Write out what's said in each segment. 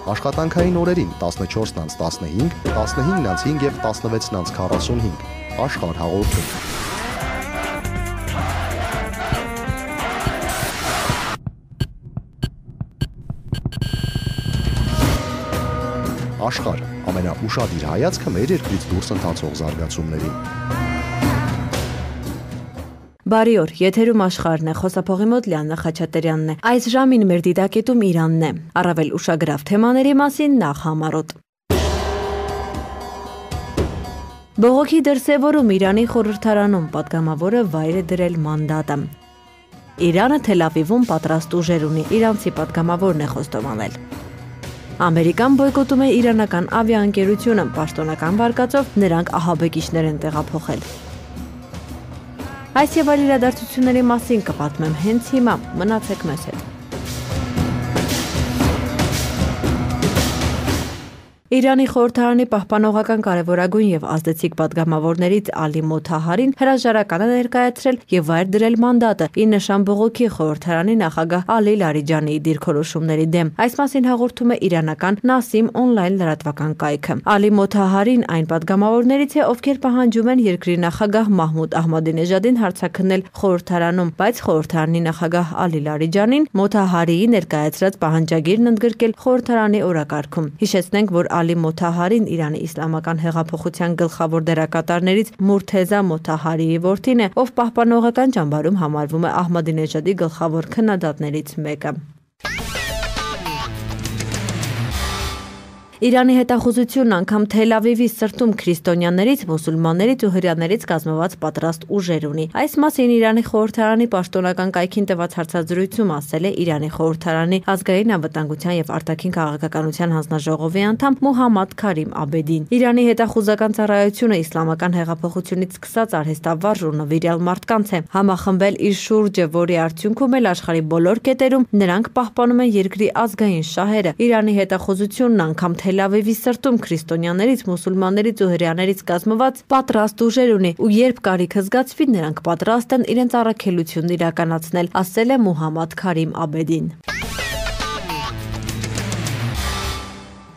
Աշխատանքային օրերին 14:15, 15:05 եւ 16:45 Աշխարհ հաղորդում։ Աշխարհ ամենաուշադիր հայացքը մեր երկրից դուրս ընթացող զարգացումներին։ Բարի օր, եթերում աշխարհն է, խոսափողի մոտ Լիաննա Խաչատրյանն է։ Այս ժամին մեր դիտակետում Իրանն է։ Առավել ուշագրավ թեմաների մասին նախ համառոտ։ Բողոքի դրսևորում Իրանի խորհրդարանում պատգամավորը վայր է դրել մանդատը։ Իրանը Թել Ավիվում պատրաստ ուժեր ունի, իրանցի պատգամավորն է խոստովանել։ Ամերիկան բոյկոտում է իրանական ավիաընկերությունը, պաշտոնական վարկածով նրանք ահաբեկիչներ են տեղափոխել։ Այս եւ այլ իրադարձությունների մասին կպատմեմ հենց հիմա, մնացեք մեզ հետ։ Իրանի խորհրդարանի պահպանողական կարևորագույն եւ ազդեցիկ պատգամավորներից Ալի Մոթահարին հրաժարական է ներկայացրել եւ վայր դրել մանդատը՝ ի նշան բողոքի խորհրդարանի նախագահ Ալի Լարիջանիի դիրքորոշումների դեմ։ Այս մասին հաղորդում է իրանական Նասիմ օնլայն լրատվական կայքը։ Ալի Մոթահարին այն պատգամավորներից է, ովքեր պահանջում են երկրի նախագահ Մահմուդ Ահմադինեժադին հարցաքննել խորհրդարանում, բայց խորհրդարանի նախագահ Ալի Լարիջանին Մոթահարիի ներկայացրած պահանջագիրն ընդգրկել խորհրդարանի օրակարգում։ Հիշեցնենք, որ Ալի Մոթահարին Իրանի իսլամական հեղափոխության գլխավոր դերակատարներից Մուրթեզա Մոթահարիի որդին է, ով պահպանողական ճամբարում համարվում է Ահմադինեժադի գլխավոր քննադատներից մեկը։ Իրանի հետախուզությունն անգամ Թել Ավիվի սրտում քրիստոնյաներից, մուսուլմաններից ու հրեաներից կազմված պատրաստ ուժեր ունի։ Այս մասին Իրանի խորհրդարանի պաշտոնական կայքին տված հարցազրույցում ասել է Իրանի խորհրդարանի ազգային անվտանգության եւ արտաքին քաղաքականության հանձնաժողովի անդամ Մոհամմադ Քարիմ Աբեդին։ Իրանի հետախուզական ծառայությունը իսլամական հեղափոխությունից սկսած արհեստավարժ ու նվիրյալ մարդկանց է համախմբել իր շուրջը, որի արդյունքում էլ աշխարհի բոլոր կետերում նրանք պահպանում են երկրի ազգային շահերը։ Իրանի հետախուզությունն անգամ Թել Ավիվի սրտում քրիստոնյաներից, մուսուլմաններից ու հրեաներից կազմված պատրաստ ուժեր ունի ու երբ կարիքը զգացվի, նրանք պատրաստ են իրենց առաքելությունն իրականացնել, ասել է Մոհամմադ Քարիմ Աբեդին։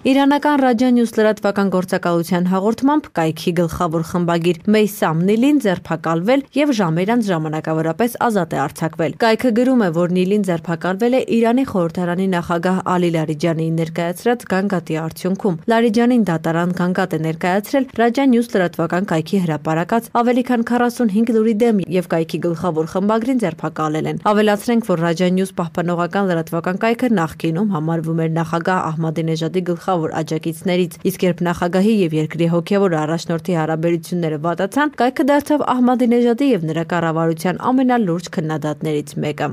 Իրանական Ռաջա Նյուս լրատվական գործակալության հաղորդմամբ կայքի գլխավոր խմբագիր Մեյսամ Նիլին ձերբակալվել եւ ժամեր անց ժամանակավորապես ազատ է արձակվել։ Կայքը գրում է, որ Նիլին ձերբակալվել է Իրանի խորհրդարանի նախագահ Ալի Լարիջանիի ներկայացրած գանգատի արդյունքում։ Լարիջանին դատարան գանգատ է ներկայացրել Ռաջա Նյուս լրատվական կայքի հրապարակած ավելի քան 45 լուրի դեմ եւ կայքի գլխավոր խմբագրին ձերբակալել են։ Ավելացրենք, որ Ռաջա Նյուս պահպանողական լրատվական կայքը նախկինում համարվում էր նախագահ Ահմադինեժադի գլխավոր աջակիցներից, իսկ երբ նախագահի եւ երկրի հոգեվոր առաջնորդի հարաբերությունները վատացան, կայքը դարձավ Ահմադինեժադի եւ նրա կառավարության ամենալուրջ քննադատներից մեկը։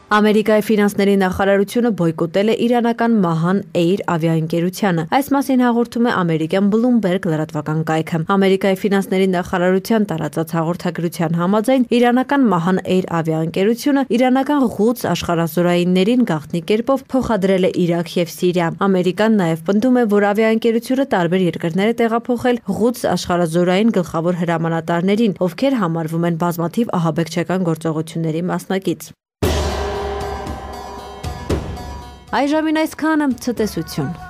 Ամերիկայի ֆինանսների նախարարությունը բոյկոտել է իրանական Mahan Air ավիաընկերությանը։ Այս մասին հաղորդում է ամերիկյան Bloomberg լրատվական կայքը։ Ամերիկայի ֆինանսների նախարարության տարածած հաղորդագրության համաձայն իրանական Mahan Air ավիաընկերությունը իրանական Ղուդս աշխարհազորայիններին գաղտնի կերպով փոխադրել է Իրաք եւ Սիրիա։ Ամերիկան նաեւ պնդում է, որ ավիաընկերությունը տարբեր երկրներ է տեղափոխել Ղուդս աշխարհազորային գլխավոր հրամանատարներին, ովքեր համարվում են բազմաթիվ ահաբեկչական գործողությունների մասնակից։ Այժմին այսքանը, ցտեսություն։